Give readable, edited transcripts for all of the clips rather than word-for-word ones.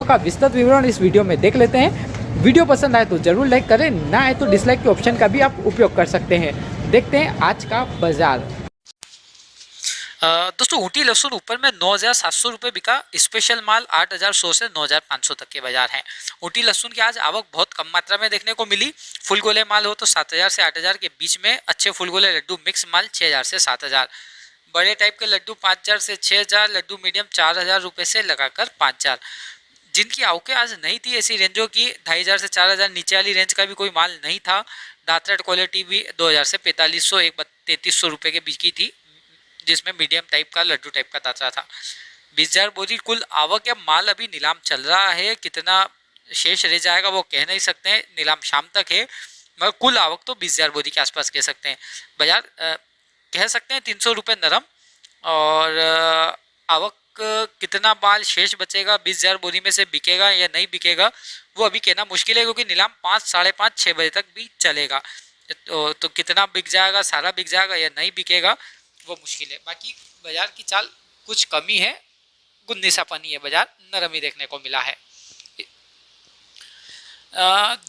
का विस्तृत विवरण इस वीडियो में देख लेते हैं। वीडियो पसंद आए तो जरूर लाइक करें, ना आए तो डिसलाइक के ऑप्शन का भी आप उपयोग कर सकते हैं। देखते हैं आज का बाजार। दोस्तों ऊटी लहसुन ऊपर में 9,700 रुपये बिका। स्पेशल माल 8,100 से 9,500 तक के बाजार हैं। ऊटी लहसुन की आज आवक बहुत कम मात्रा में देखने को मिली। फुल गोले माल हो तो 7,000 से 8,000 के बीच में, अच्छे फुल गोले लड्डू मिक्स माल 6,000 से 7,000, बड़े टाइप के लड्डू 5,000 से 6,000, लड्डू मीडियम 4,000 रुपये से लगाकर 5,000। जिनकी आवकें आज नहीं थी ऐसी रेंजों की 2,500 से 4,000 नीचे वाली रेंज का भी कोई माल नहीं था। दातरट क्वालिटी भी 2,000 से 4,500 एक 3,300 रुपये के बीच की थी, जिसमें मीडियम टाइप का लड्डू टाइप का दातरा था। 20,000 बोरी कुल आवक है। माल अभी नीलाम चल रहा है, कितना शेष रह जाएगा वो कह नहीं सकते हैं, नीलाम शाम तक है, मगर कुल आवक तो 20,000 बोरी के आसपास कह सकते हैं। बाजार कह सकते हैं 300 रुपये नरम, और आवक कितना माल शेष बचेगा, 20,000 बोरी में से बिकेगा या नहीं बिकेगा वो अभी कहना मुश्किल है, क्योंकि नीलाम 5, 5:30, 6 बजे तक भी चलेगा। तो कितना बिक जाएगा, सारा बिक जाएगा या नहीं बिकेगा वो मुश्किल है। बाकी बाजार की चाल कुछ कमी है, गुन्नीसापनी है, बाजार नरम ही देखने को मिला है।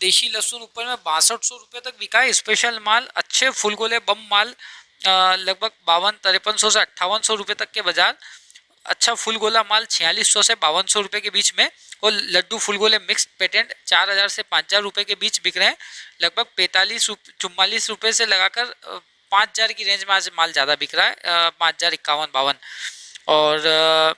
देशी लहसुन ऊपर में 6200 रुपये तक बिका है। स्पेशल माल अच्छे फुल गोले बम माल लगभग 52-5300 से 5800 रुपये तक के बाजार। अच्छा फुल गोला माल 4600 से 5200 रुपये के बीच में, और लड्डू फुल गोले मिक्स पेटेंट 4,000 से 5,000 रुपये के बीच बिक रहे हैं। लगभग 44 रुपये से लगाकर 5,000 की रेंज में आज माल ज़्यादा बिक रहा है, 5,051-52। और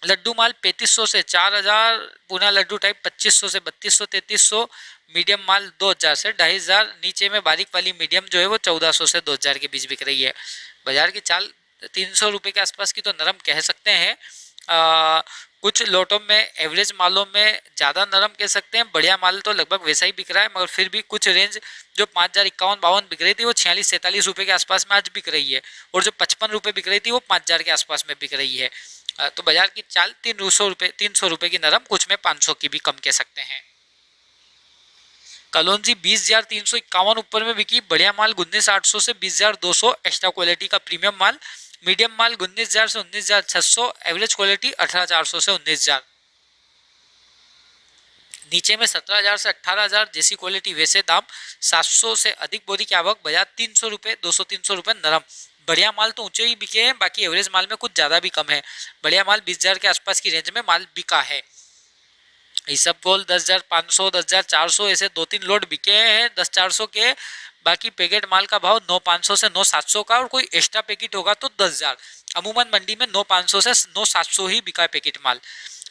लड्डू माल 3,500 से 4,000, पूना लड्डू टाइप 2,500 से 3,200, 3,300, मीडियम माल 2,000 से 2,500, नीचे में बारीक वाली मीडियम जो है वो 1,400 से 2,000 के बीच बिक रही है। बाजार की चाल 300 रुपये के आसपास की तो नरम कह सकते हैं। कुछ लोटों में एवरेज मालों में ज़्यादा नरम कह सकते हैं, बढ़िया माल तो लगभग वैसा ही बिक रहा है, मगर फिर भी कुछ रेंज जो 5,051-52 बिक रही थी वो 46-47 रुपये के आसपास में आज बिक रही है, और जो 55 रुपये बिक रही थी वो 5,000 के आसपास में बिक रही है। तो बाजार की चाल 300 रुपये की नरम, कुछ में 500 की भी कम कह सकते हैं। कलौंजी 20,351 ऊपर में बिकी। बढ़िया माल 19,800 से 20,200, एक्स्ट्रा क्वालिटी का प्रीमियम माल। मीडियम माल 19,000 से 19,600, एवरेज क्वालिटी 18,400 से 19,000। नीचे में 17,000 से 18,000, जैसी क्वालिटी वैसे दाम। 700 से अधिक बोरी की आवक, बाजार 300 रुपये, 200-300 रुपये नरम। बढ़िया माल तो ऊंचे ही बिके हैं, बाकी एवरेज माल में कुछ ज़्यादा भी कम है। बढ़िया माल 20,000 के आसपास की रेंज में माल बिका है। इसबगोल 10,500, 10,400 ऐसे 2-3 लोड बिके हैं 10,400 के। बाकी पैकेट माल का भाव 9,500 से 9,700 का, और कोई एक्स्ट्रा पैकेट होगा तो 10,000। अमूमन मंडी में 9,500 से 9,700 ही बिका है पैकेट माल।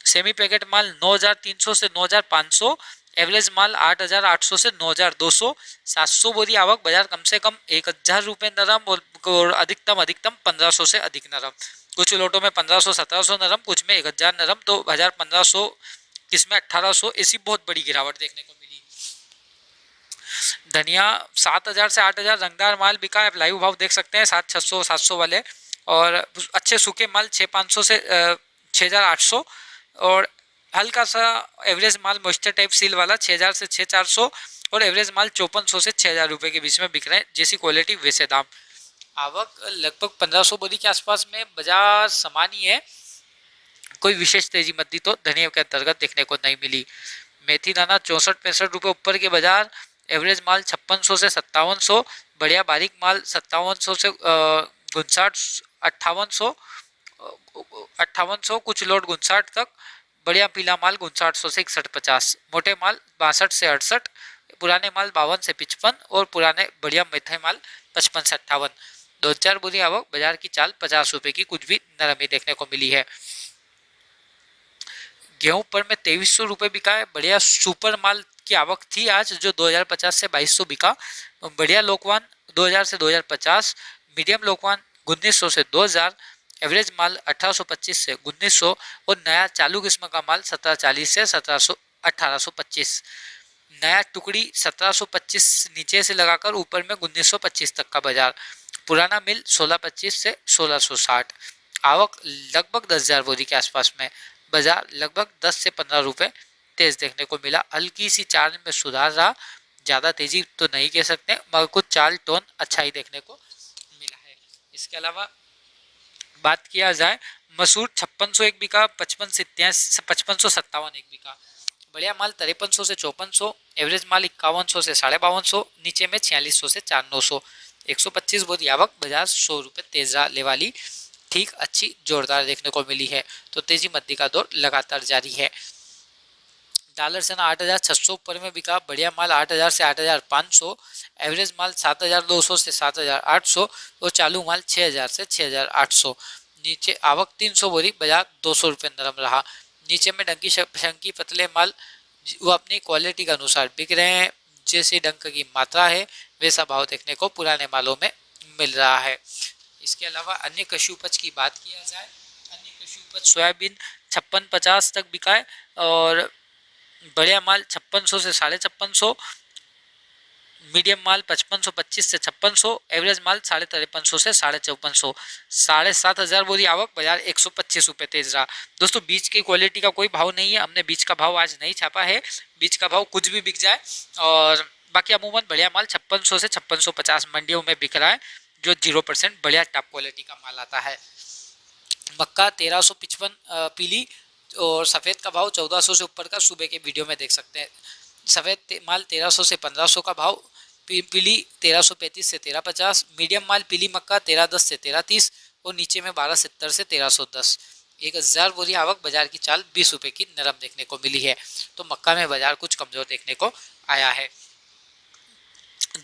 सेमी पैकेट माल 9,300 से 9,500, एवरेज माल 8,800 से 9,200। 700 बोरी आवक, बाजार कम से कम 1,000 रुपये नरम, और अधिकतम 1,500 से अधिक नरम। कुछ लोटों में 1,500-1,700 नरम, कुछ में 1,000 नरम, तो बाजार 1,500, किसमें 1,800, ऐसी बहुत बड़ी गिरावट देखने को मिली। धनिया 7,000 से 8,000 रंगदार माल बिका है। लाइव भाव देख सकते हैं 7,600, 700 वाले, और अच्छे सूखे माल 6,500 से 6,800, और हल्का सा एवरेज माल मॉइस्चर टाइप सील वाला 6,000 से 6,400, और एवरेज माल 5,400 से 6,000 रुपये के बीच में बिक रहे हैं, जैसी क्वालिटी वैसे दाम। आवक लगभग 1,500 बोरी के आसपास में, बाजार सामान्य है, कोई विशेष तेजी मद्दी तो धनिया के अंतर्गत देखने को नहीं मिली। मेथी दाना 64-65 रुपये ऊपर के बाजार। एवरेज माल 5,600 से 5,700, बढ़िया बारीक माल 5,700 से 58,000, कुछ लोड 59 तक। बढ़िया पीला माल 5900 से 61-50, मोटे माल 62 से 68, पुराने माल 52 से 55, और पुराने बढ़िया मेथे माल 55 से 58। 2-4 बोरी आवक, बाजार की चाल 50 रुपये की कुछ भी नरमी देखने को मिली है। गेहूं पर में 2,300 रुपये बिका है। बढ़िया सुपर माल की आवक थी आज, जो 2,050 से 2,200 बिका। बढ़िया लोकवान 2,000 से 2,050, मीडियम लोकवान 1,900 से 2,000, एवरेज माल 1,825 से 1,900, और नया चालू किस्म का माल 1,740 से 1,825। नया टुकड़ी 1,725 नीचे से लगाकर ऊपर में 1,925 तक का बाजार। पुराना मिल 1,625 से 1,660। आवक लगभग 10,000 बोरी के आसपास में, बाजार लगभग 10 से 15 रुपये तेज देखने को मिला। हल्की सी चाल में सुधार रहा, ज़्यादा तेजी तो नहीं कह सकते, मगर कुछ चाल टोन अच्छा ही देखने को मिला है। इसके अलावा बात किया जाए मसूर 5600 एक बिका, 5557 एक बिका। बढ़िया माल 5300 से 5400, एवरेज माल 5100 से 5250, नीचे में 4600 से 4900। 125 बोरी आवक, बाजार 100 रुपये तेज रहने वाली ठीक अच्छी जोरदार देखने को मिली है। तो तेजी मंदी का दौर लगातार जारी है। डॉलर से ना 8600 ऊपर में बिका, बढ़िया माल 8000 से 8500, एवरेज माल 7200 से 7800 और चालू माल 6000 से 6800। नीचे आवक 300 बोरी, बाजार 200 रुपये नरम रहा। नीचे में डंकी शंकी पतले माल वो अपनी क्वालिटी के अनुसार बिक रहे हैं। जैसी डंक की मात्रा है वैसा भाव देखने को पुराने मालों में मिल रहा है। इसके अलावा अन्य कृषि उपज की बात किया जाए, अन्य कृषि उपज सोयाबीन 5650 तक बिका है और बढ़िया माल 5600 से 5650, मीडियम माल 5525 से 5600, एवरेज माल 5350 से 5450। 7500 बोरी आवक, बाजार 125 रुपये तेज रहा। दोस्तों बीज की क्वालिटी का कोई भाव नहीं है, हमने बीज का भाव आज नहीं छापा है। बीज का भाव कुछ भी बिक जाए, और बाकी अमूमन बढ़िया माल 5600 से 5650 मंडियों में बिक रहा है, जो 0% बढ़िया टॉप क्वालिटी का माल आता है। मक्का 1355 पीली और सफ़ेद का भाव 1400 से ऊपर का सुबह के वीडियो में देख सकते हैं। सफ़ेद माल 1300 से 1500 का भाव, पीली 1335 से 1350, मीडियम माल पीली मक्का 1310 से 1330 और नीचे में 1270 से 1310। 1000 बोरी आवक, बाजार की चाल 20 रुपये की नरम देखने को मिली है। तो मक्का में बाजार कुछ कमजोर देखने को आया है।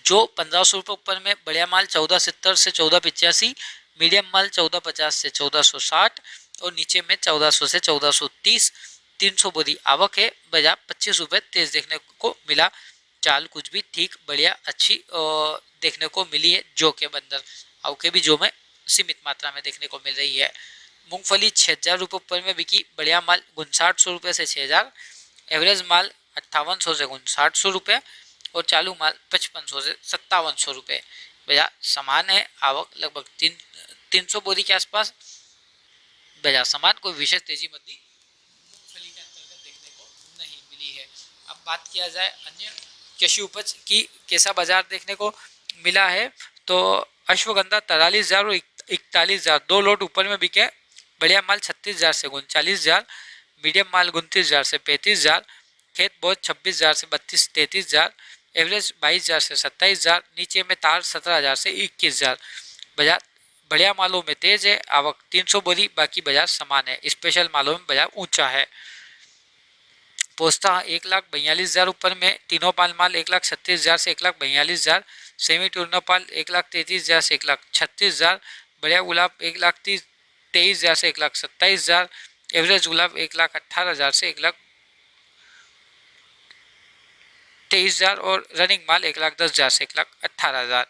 जो 1500 रुपये ऊपर में बढ़िया माल 1470 से 1485, मीडियम माल 1450 से 1460 और नीचे में 1400 से 1430। 300 बोरी आवक है, बाजार 25 रुपये तेज देखने को मिला। चाल कुछ भी ठीक बढ़िया अच्छी देखने को मिली है। जो के बंदर आवके भी जो में सीमित मात्रा में देखने को मिल रही है। मूंगफली 6000 रुपये ऊपर में बिकी, बढ़िया माल 5900 रुपये से 6000, एवरेज माल 5800 से 5900 रुपये और चालू माल 5500 से 5700 रुपये। बाजार समान है, आवक लगभग 300 बोरी के आसपास, बाजार समान, कोई विशेष तेजी मंदी मूंगफली के अंतर्गत देखने को नहीं मिली है। अब बात किया जाए अन्य कृषि उपज की कैसा बाजार देखने को मिला है, तो अश्वगंधा 43,000 और 41,000 दो लोट ऊपर में बिके। बढ़िया माल 36,000 से 39,000, मीडियम माल 29,000 से 35,000, खेत बोझ 26,000 से 33,000, एवरेज 22,000 से 27,000, नीचे में तार 17,000 से 21,000। बाजार बढ़िया मालों में तेज है, आवक 300 बोरी, बाकी बाजार समान है। स्पेशल मालों में बाजार ऊंचा है। पोस्ता 1,42,000 ऊपर में, तीनों पाल माल 1,36,000 से 1,42,000, सेमी टूर्ना पाल 1,33,000 से 1,36,000, बढ़िया गुलाब 1,23,000 से 1,27,000, एवरेज गुलाब 1,18,000 से 1,23,000 और रनिंग माल 1,10,000 से 1,18,000।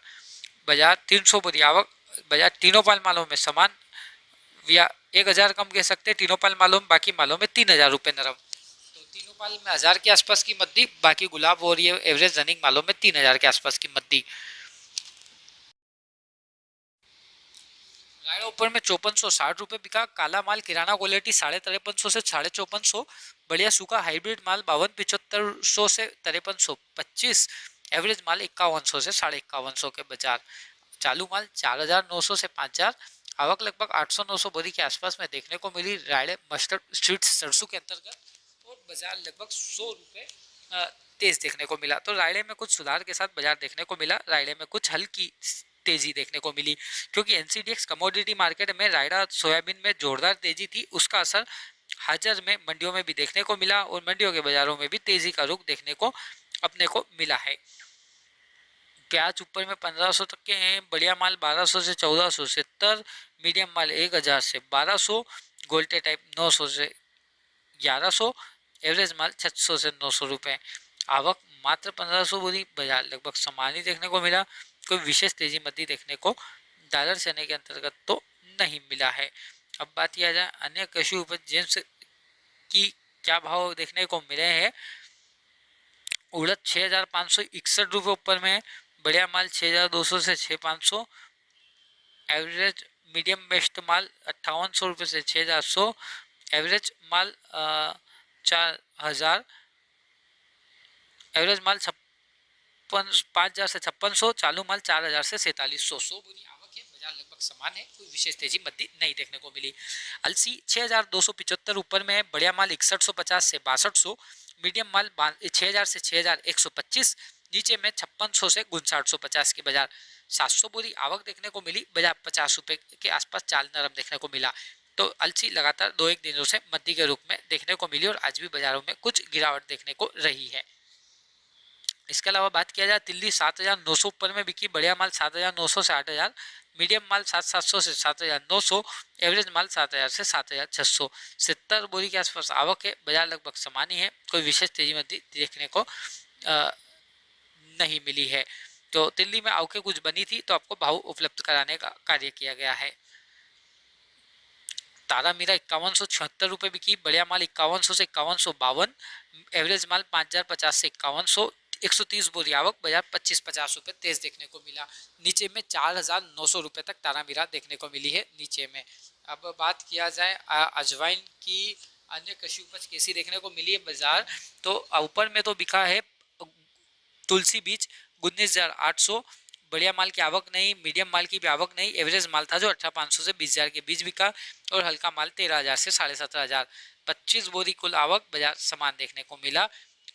बाजार 300 बोरी आवक, बाजार तीनों पाल मालों में समान या 1,000 कम कह सकते हैं तीनों पाल मालों में, बाकी मालों में 3,000 रुपये नरम। तो तीनों पाल में 1,000 के आसपास की मद्दी, बाकी गुलाब हो रही है एवरेज रनिंग मालों में 3,000 के आसपास की मद्दी। रायड़ा ऊपर में 5460 रुपये बिका, काला माल किराना क्वालिटी 5350 से 5450, बढ़िया सूखा हाइब्रिड माल 5275 से 5325, एवरेज माल 5100 से 5150 के बाजार। चालू माल 4,900 से 5,000, आवक लगभग 800-900 बोरी के आसपास में देखने को मिली रायड़े मस्टर्ड स्ट्रीट सरसों के अंतर्गत, और बाजार लगभग 100 रुपये तेज देखने को मिला। तो रायड़े में कुछ सुधार के साथ बाजार देखने को मिला, रायड़े में कुछ हल्की तेजी देखने को मिली, क्योंकि एनसीडीएक्स कमोडिटी मार्केट में रायड़ा सोयाबीन में जोरदार तेजी थी, उसका असर हाजर में मंडियों में भी देखने को मिला और मंडियों के बाजारों में भी तेजी का रुख देखने को अपने को मिला है। प्याज ऊपर में 1500 तक के हैं, बढ़िया माल 1200 से 1470, मीडियम माल 1,000 से 1200, गोल्टे टाइप 900 से 1100, एवरेज माल 600 से 900 रुपये। आवक मात्र 1500 बोरी, बाजार लगभग समान ही देखने को मिला, कोई विशेष तेजी मद्दी देखने को डॉलर चने के अंतर्गत तो नहीं मिला है। अब बात किया जाए अन्य कृषि उपज जेम्स की क्या भाव देखने को मिले हैं। उड़द 6,561 रुपये ऊपर में, बढ़िया माल 6,200 से 6,500, एवरेज मीडियम बेस्ट माल 5,800 रुपये से 6,400, एवरेज माल 4,000, एवरेज माल 5,000 से 5,600, चालू माल 4,000 से 4,400। 100 बोरी आवक है, बाजार लगभग समान है, कोई विशेष तेजी मंदी नहीं देखने को मिली। अलसी 6275 ऊपर में है, बढ़िया माल 6150 से 6200, मीडियम माल 6000 से 6125, नीचे में 5600 से 5950 के बाजार। 700 बोरी आवक देखने को मिली, बाजार 50 रुपए के आसपास चाल नरम देखने को मिला। तो अलसी लगातार 2-1 दिनों से मंदी के रूप में देखने को मिली और आज भी बाजारों में कुछ गिरावट देखने को रही है। इसके अलावा बात किया जाए तिल्ली 7900 ऊपर में बिकी, बढ़िया माल 7900 से 8000, मीडियम माल 7700 से 7900, एवरेज माल 7000 से 7600। 70 बोरी के आसपास आवक है, बाजार लगभग समान ही है, कोई विशेष तेजी मंदी देखने को नहीं मिली है। तो दिल्ली में आवकें कुछ बनी थी तो आपको भाव उपलब्ध कराने का कार्य किया गया है। तारा मीरा 5176 रुपये बिकी, बढ़िया माल 5100 से 5152, एवरेज माल 5050 से 5100, 130 बोरी आवक, बाजार 25-50 रुपये तेज देखने को मिला। नीचे में 4900 रुपये तक तारा मीरा देखने को मिली है नीचे में। अब बात किया जाए अजवाइन की, अन्य कृषि उपज कैसी देखने को मिली है बाजार, तो ऊपर में तो बिका है तुलसी बीज 19,800, बढ़िया माल की आवक नहीं, मीडियम माल की भी आवक नहीं, एवरेज माल था जो 18,500 से 20,000 के बीच बिका और हल्का माल 13,000 से 17,500। 25 बोरी कुल आवक, बाजार समान देखने को मिला,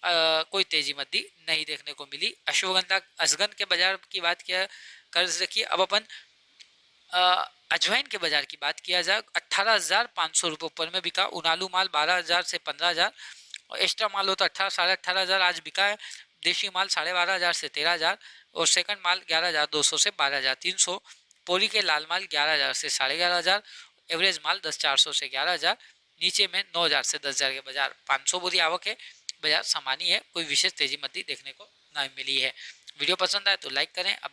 कोई तेजी मंदी नहीं देखने को मिली। अश्वगंधा असगन के बाजार की बात किया कर रखिए। अब अपन अजवाइन के बाजार की बात किया जाए, 18,500 रुपये ऊपर में बिका। उनालू माल 12,000 से 15,000 और एक्स्ट्रा माल हो तो 18,500 आज बिका है। देशी माल 12,500 से 13,000 और सेकंड माल 11,200 से 12,300। पोरी के लाल माल 11,000 से 11,500, एवरेज माल 10,400 से 11,000, नीचे में 9,000 से 10,000 के बाजार। 500 बोरी आवक है, बाजार सामान्य है, कोई विशेष तेजी मंदी देखने को नहीं मिली है। वीडियो पसंद आए तो लाइक करें। अब